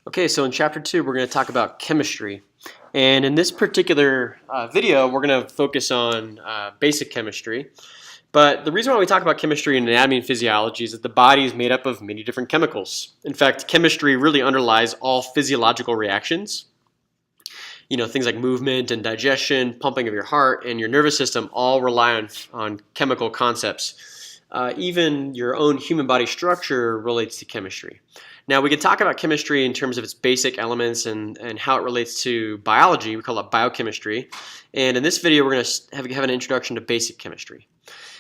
Okay, so in chapter 2, we're going to talk about chemistry. And in this particular video, we're going to focus on basic chemistry. But the reason why we talk about chemistry and anatomy and physiology is that the body is made up of many different chemicals. In fact, chemistry really underlies all physiological reactions. You know, things like movement and digestion, pumping of your heart, and your nervous system all rely on chemical concepts. Even your own human body structure relates to chemistry. Now, we can talk about chemistry in terms of its basic elements and how it relates to biology. We call it biochemistry. And in this video, we're going to have an introduction to basic chemistry.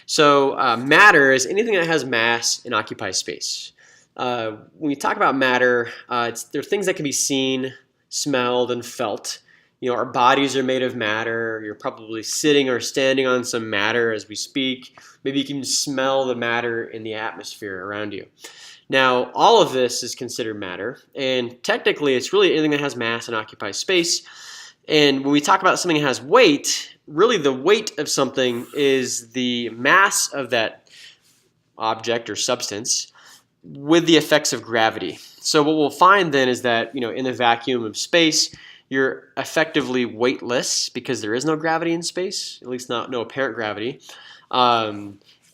So matter is anything that has mass and occupies space. When we talk about matter, there are things that can be seen, smelled, and felt. You know, our bodies are made of matter. You're probably sitting or standing on some matter as we speak. Maybe you can smell the matter in the atmosphere around you. Now, all of this is considered matter, and technically it's really anything that has mass and occupies space. And when we talk about something that has weight, really the weight of something is the mass of that object or substance with the effects of gravity. So what we'll find then is that, you know, in the vacuum of space, you're effectively weightless because there is no gravity in space, at least no apparent gravity.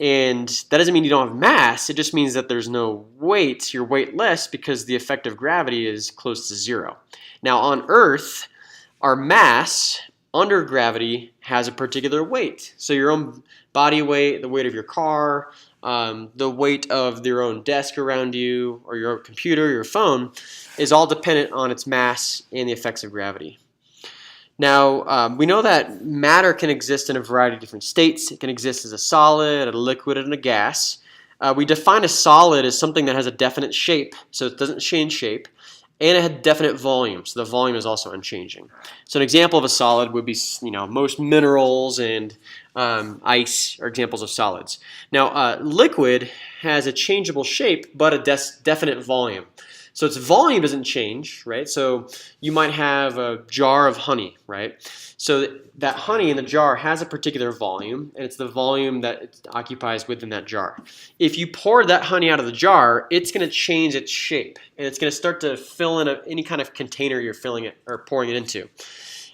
And that doesn't mean you don't have mass. It just means that there's no weight. You're weightless because the effect of gravity is close to zero. Now, on Earth, our mass under gravity has a particular weight. So your own body weight, the weight of your car, the weight of your own desk around you, or your computer, your phone, is all dependent on its mass and the effects of gravity. Now, we know that matter can exist in a variety of different states. It can exist as a solid, a liquid, and a gas. We define a solid as something that has a definite shape, so it doesn't change shape, and it has definite volume, so the volume is also unchanging. So an example of a solid would be, you know, most minerals and ice are examples of solids. Now, liquid has a changeable shape, but a definite volume. So its volume doesn't change, right? So you might have a jar of honey, right? So that honey in the jar has a particular volume, and it's the volume that it occupies within that jar. If you pour that honey out of the jar, it's going to change its shape, and it's going to start to fill in any kind of container you're filling it or pouring it into.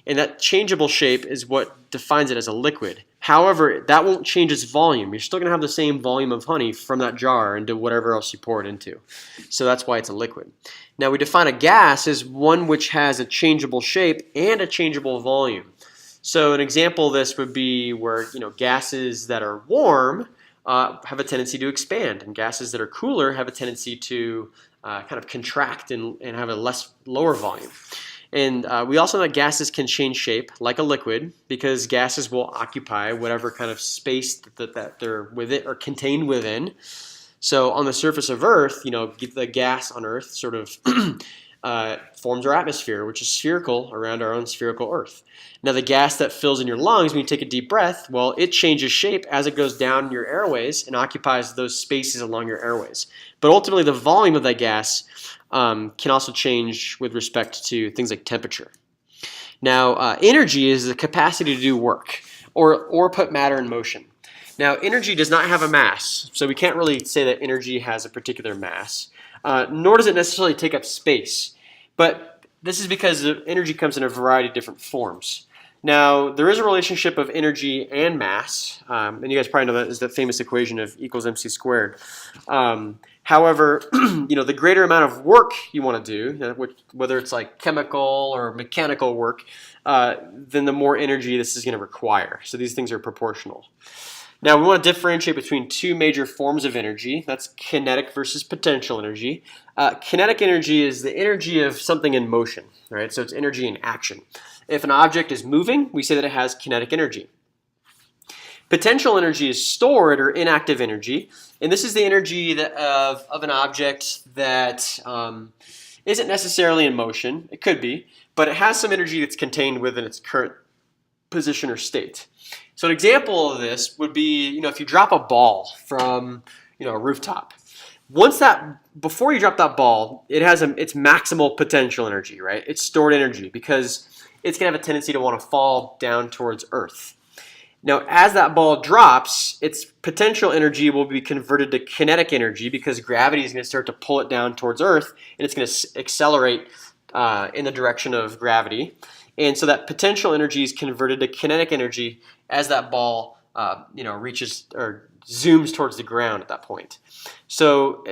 And that changeable shape is what defines it as a liquid. However, that won't change its volume. You're still going to have the same volume of honey from that jar into whatever else you pour it into. So that's why it's a liquid. Now, we define a gas as one which has a changeable shape and a changeable volume. So an example of this would be where, you know, gases that are warm have a tendency to expand, and gases that are cooler have a tendency to kind of contract and have a lower volume. And we also know that gases can change shape like a liquid because gases will occupy whatever kind of space that they're within or contained within. So on the surface of Earth, you know, the gas on Earth sort of forms our atmosphere, which is spherical around our own spherical Earth. Now, the gas that fills in your lungs when you take a deep breath, well, it changes shape as it goes down your airways and occupies those spaces along your airways. But ultimately, the volume of that gas can also change with respect to things like temperature. Now, energy is the capacity to do work or put matter in motion. Now, energy does not have a mass, so we can't really say that energy has a particular mass, nor does it necessarily take up space. But this is because energy comes in a variety of different forms. Now, there is a relationship of energy and mass, and you guys probably know that is the famous equation of equals mc squared. However, you know, the greater amount of work you want to do, whether it's like chemical or mechanical work, then the more energy this is going to require. So these things are proportional. Now, we want to differentiate between two major forms of energy. That's kinetic versus potential energy. Kinetic energy is the energy of something in motion, right? So it's energy in action. If an object is moving, we say that it has kinetic energy. Potential energy is stored or inactive energy, and this is the energy of an object that isn't necessarily in motion. It could be, but it has some energy that's contained within its current position or state. So an example of this would be, you know, if you drop a ball from, you know, a rooftop. Before you drop that ball, it has its maximal potential energy, right? It's stored energy because it's going to have a tendency to want to fall down towards Earth. Now, as that ball drops, its potential energy will be converted to kinetic energy because gravity is going to start to pull it down towards Earth, and it's going to accelerate in the direction of gravity. And so that potential energy is converted to kinetic energy as that ball, reaches or zooms towards the ground at that point. So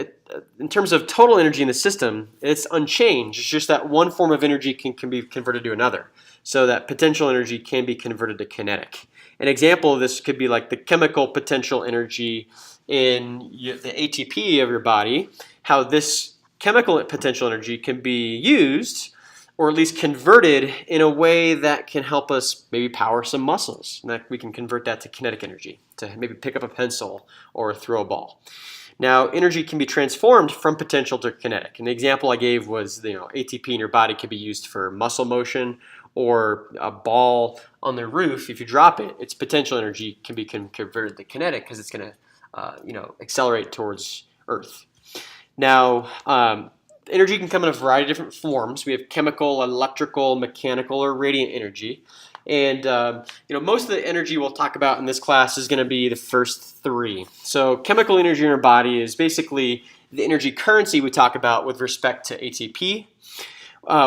in terms of total energy in the system, it's unchanged. It's just that one form of energy can be converted to another. So that potential energy can be converted to kinetic. An example of this could be like the chemical potential energy in the ATP of your body, how this chemical potential energy can be used or at least converted in a way that can help us maybe power some muscles. And that we can convert that to kinetic energy to maybe pick up a pencil or throw a ball. Now, energy can be transformed from potential to kinetic. And the example I gave was, ATP in your body can be used for muscle motion, or a ball on the roof. If you drop it, its potential energy can be converted to kinetic because it's going to, accelerate towards Earth. Now, energy can come in a variety of different forms. We have chemical, electrical, mechanical, or radiant energy. And most of the energy we'll talk about in this class is going to be the first three. So chemical energy in our body is basically the energy currency we talk about with respect to ATP.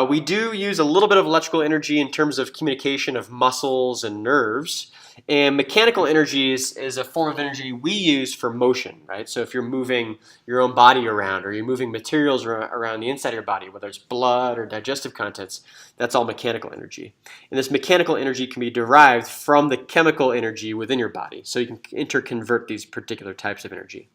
We do use a little bit of electrical energy in terms of communication of muscles and nerves. And mechanical energy is a form of energy we use for motion, right? So if you're moving your own body around, or you're moving materials around the inside of your body, whether it's blood or digestive contents, that's all mechanical energy. And this mechanical energy can be derived from the chemical energy within your body. So you can interconvert these particular types of energy.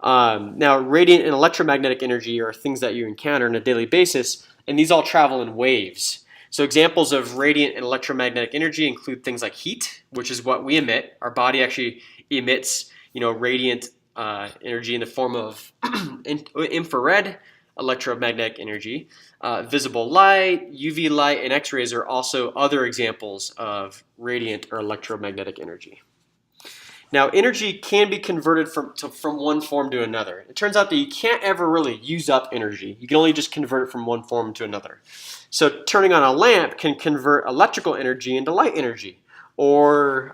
Now, radiant and electromagnetic energy are things that you encounter on a daily basis, and these all travel in waves. So examples of radiant and electromagnetic energy include things like heat, which is what we emit. Our body actually emits, radiant energy in the form of infrared electromagnetic energy. Visible light, UV light, and X-rays are also other examples of radiant or electromagnetic energy. Now, energy can be converted from one form to another. It turns out that you can't ever really use up energy. You can only just convert it from one form to another. So turning on a lamp can convert electrical energy into light energy. Or,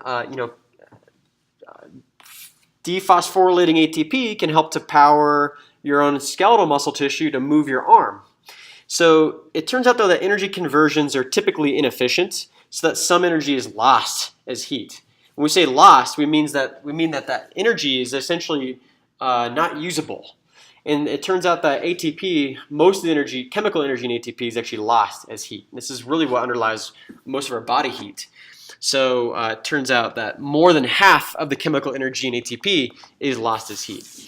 dephosphorylating ATP can help to power your own skeletal muscle tissue to move your arm. So it turns out, though, that energy conversions are typically inefficient, so that some energy is lost as heat. When we say lost, we mean that energy is essentially not usable. And it turns out that ATP, most of the energy, chemical energy in ATP, is actually lost as heat. This is really what underlies most of our body heat. So it turns out that more than half of the chemical energy in ATP is lost as heat.